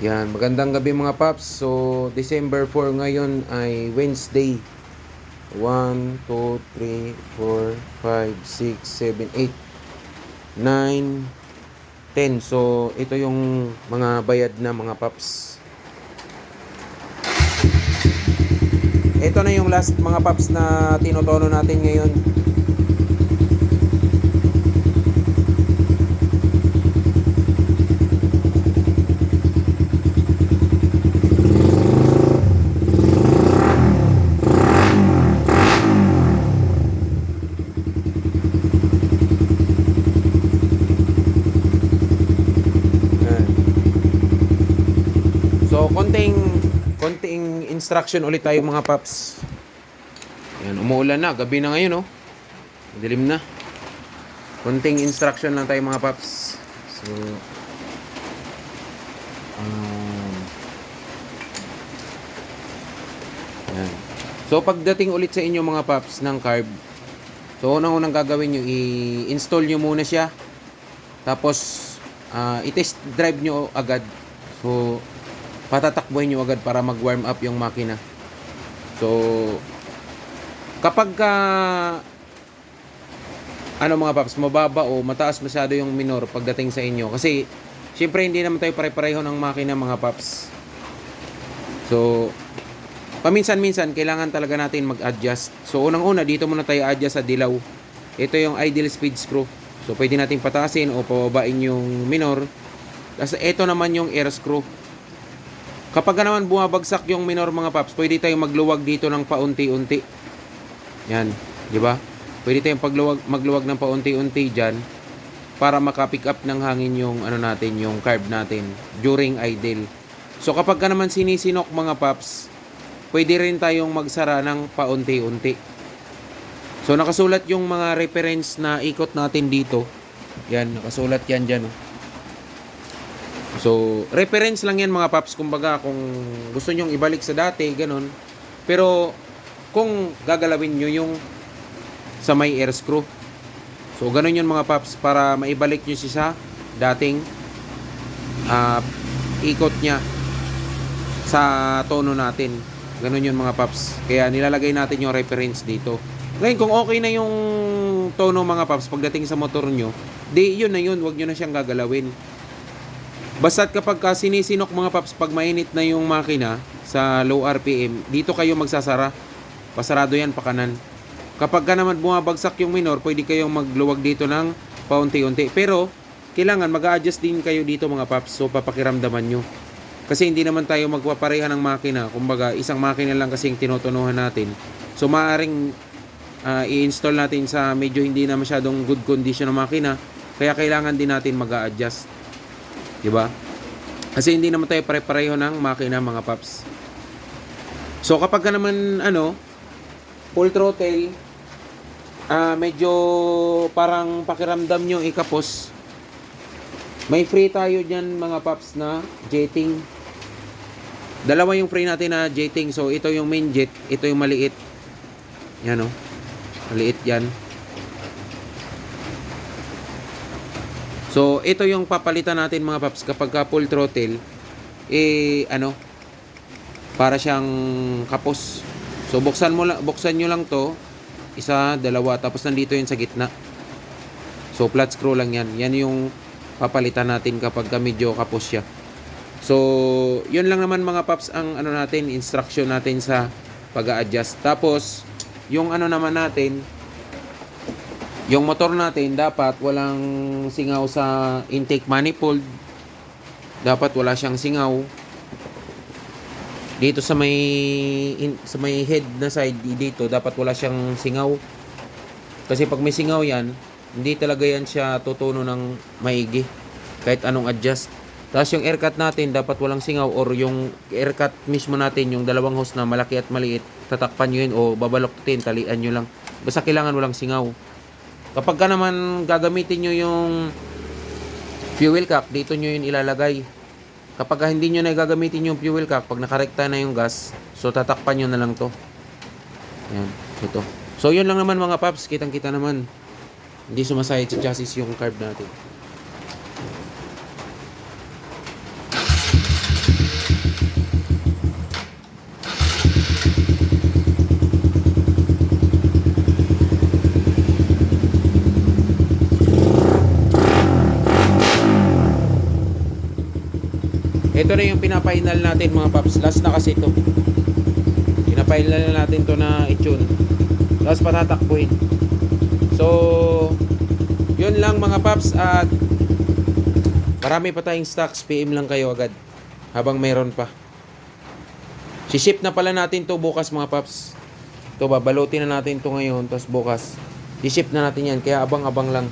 Yan, magandang gabi mga paps. So, December 4 ngayon ay Wednesday. 1, 2, 3, 4, 5, 6, 7, 8, 9, 10. So, ito yung mga bayad na mga paps. Ito na yung last mga paps na tinotono natin ngayon. So, konting instruction ulit tayo mga paps. Yan, umuulan na, gabi na ngayon, oh. Dilim na. Konting instruction lang tayo mga paps. So, yan. So, pagdating ulit sa inyo mga paps ng carb, so, unang gagawin nyo, i-install nyo muna siya. Tapos, i-test drive nyo agad. So, patatakbuhin nyo agad para mag-warm up yung makina. So, kapag mga paps, mababa o mataas masyado yung minor pagdating sa inyo. Kasi, syempre hindi naman tayo pare-pareho ng makina mga paps. So, paminsan-minsan, kailangan talaga natin mag-adjust. So, unang-una, dito muna tayo adjust sa dilaw. Ito yung idle speed screw. So, pwede natin pataasin o pababain yung minor. Tapos, ito naman yung air screw. Kapag naman bumabagsak yung minor mga paps, pwede tayong magluwag dito ng paunti-unti. Yan, di ba? Pwede tayong magluwag ng paunti-unti diyan para maka-pick up ng hangin yung yung carb natin during idle. So kapag naman sinisinok mga paps, pwede rin tayong magsara ng paunti-unti. So nakasulat yung mga reference na ikot natin dito. Yan, nakasulat yan diyan. So, reference lang yan mga paps. Kumbaga, kung gusto nyong ibalik sa dati, ganun. Pero, kung gagalawin nyo yung sa may air screw. So, ganun yun mga paps. Para maibalik nyo siya sa dating ikot niya sa tono natin. Ganun yun mga paps. Kaya nilalagay natin yung reference dito. Ngayon, kung okay na yung tono mga paps pagdating sa motor nyo, di yun na yun. Huwag nyo na siyang gagalawin. Basta't kapag sinisinok mga paps, pag mainit na yung makina sa low RPM, dito kayo magsasara. Pasarado yan pakanan. Kapag naman bumabagsak yung minor, pwede kayong magluwag dito ng paunti-unti. Pero, kailangan mag-a-adjust din kayo dito mga paps. So, papakiramdaman nyo. Kasi hindi naman tayo magpapareha ng makina. Kumbaga, isang makina lang kasi yung tinutunuhan natin. So, maaaring i-install natin sa medyo hindi na masyadong good condition ng makina. Kaya kailangan din natin mag-a-adjust. Diba? Kasi hindi naman tayo pare-pareho ng makina mga paps. So kapag naman full throttle, medyo parang pakiramdam nyo ikapos, may free tayo dyan mga paps na jetting. Dalawa yung free natin na jetting. So ito yung main jet, ito yung maliit. Yan maliit yan. So, ito yung papalitan natin mga paps kapag full throttle, para siyang kapos. So, buksan nyo lang to, isa, dalawa, tapos nandito yun sa gitna. So, flat screw lang yan. Yan yung papalitan natin kapag medyo kapos siya. So, yun lang naman mga paps ang instruction natin sa pag-a-adjust. Tapos, yung naman natin, yung motor natin dapat walang singaw sa intake manifold. Dapat wala siyang singaw. Dito sa may head na side dito dapat wala siyang singaw. Kasi pag may singaw yan, hindi talaga yan siya tutuno ng maigi kahit anong adjust. Tapos yung air cut natin dapat walang singaw, or yung air cut mismo natin, yung dalawang hose na malaki at maliit, tatakpan nyo yun o babaloktin, talian nyo lang. Basta kailangan walang singaw. Kapag naman gagamitin nyo yung fuel cap, dito nyo yun ilalagay. Kapag hindi nyo na gagamitin yung fuel cap, pag nakarekta na yung gas, so tatakpan nyo na lang to. Yan, ito. So yun lang naman mga paps, kitang-kita naman. Hindi sumasayad sa chassis yung carb natin. Ito na yung pinapainal natin mga paps. Last na kasi ito. Pinapainal na natin to na i-tune. Tapos patatakbuhin. So, yun lang mga paps. At marami pa tayong stocks. PM lang kayo agad. Habang mayroon pa. Siship na pala natin to bukas mga paps. Ito, babalutin na natin to ngayon. Tapos bukas, siship na natin yan. Kaya abang-abang lang.